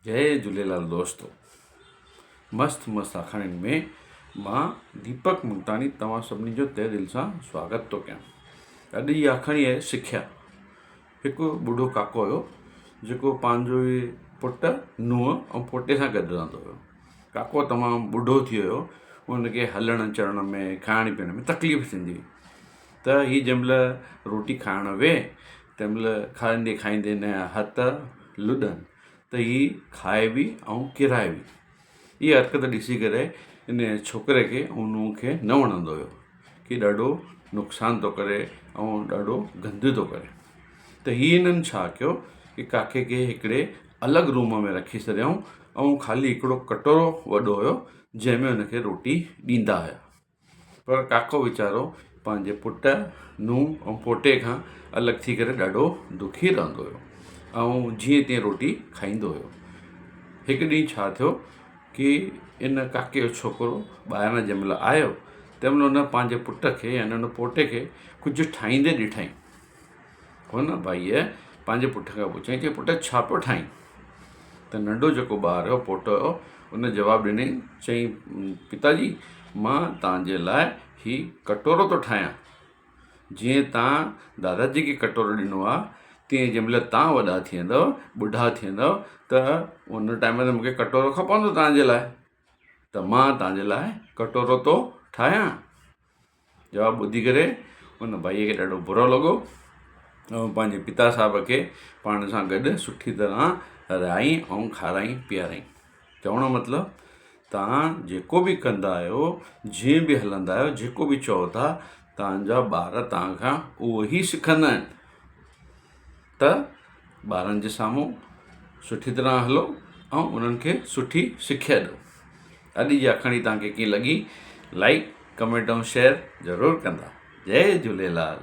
जय झूलेलाल दोस्तों। मस्त मस्त आखाणियुनि में मां दीपक मुल्तानी तव्हां सभिनी जो तहे दिल सां स्वागत थो कयां। अॼु जी आखाणी आहे सिख्या। हिकु ॿुढो काको हुयो जेको पंहिंजो ई पुटु नुंहुं ऐं पोटे सां गॾु रहंदो हुयो। काको तमामु ॿुढो थी वियो, हुनखे हलण चलण में खाइण पीअण में तकलीफ़ थींदी हुई। त हीअ जंहिंमहिल रोटी खाइण वेह तंहिंमहिल खाईंदे खाईंदे हिन जा हथ लुॾनि त हीअ खाए बि ऐं किराए बि। हीअ हरकत ॾिसी करे इन छोकिरे खे ऐं नुंहुं खे न वणंदो हुयो कि ॾाढो नुक़सानु थो करे ऐं ॾाढो गंदु थो करे। त हीअ हिननि छा कयो कि काके खे हिकिड़े अलॻि रूम में रखी छॾियऊं ऐं ख़ाली हिकिड़ो कटोरो वॾो हुयो जंहिंमें हुनखे रोटी ॾींदा हुया। पर काको वीचारो पंहिंजे पुटु नुंहुं ऐं पोटे खां अलॻि थी करे ॾाढो दुखी रहंदो हुयो ऐं जीअं तीअं रोटी खाईंदो हुयो। हिकु ॾींहुं छा थियो कि इन काके जो छोकिरो ॿाहिरां जंहिंमहिल आयो तंहिंमहिल हुन पंहिंजे पुट खे यानी हुन पोटे खे कुझु ठाहींदे ॾिठईं। हुन भाईअ पंहिंजे पुट खां पुछईं कि पुटु छा पियो ठाहीं? त नंढो जेको ॿार हुयो पोटो हुयो उन जवाबु ॾिनई, चईं पिताजी मां तव्हांजे लाइ हीउ कटोरो थो ठाहियां। जीअं तव्हां दादाजी खे कटोरो ॾिनो आहे तीअं जंहिंमहिल तव्हां वॾा थी वेंदव ॿुढा थी वेंदव त उन टाइम ते मूंखे कटोरो खपंदो तव्हांजे लाइ, त मां तव्हांजे लाइ कटोरो थो ठाहियां। जवाबु ॿुधी करे उन भाईअ खे ॾाढो बुरो लॻो ऐं पंहिंजे पिता साहिब खे पाण सां गॾु सुठी तरह रिहाई ऐं खाराई पीआराई। चवण जो मतिलबु तव्हां जेको बि कंदा आहियो, जीअं बि हलंदा आहियो, जेको बि चओ था, तव्हांजा ॿार तव्हां खां उहो ई सिखंदा आहिनि। त ॿारनि जे साम्हूं सुठी तरह हलो ऐं उन्हनि खे सुठी सिख्या ॾियो। अॼु जी आखाणी तव्हांखे कीअं लॻी, लाइक कमेंट ऐं शेयर ज़रूरु कंदा। जय झूलेलाल।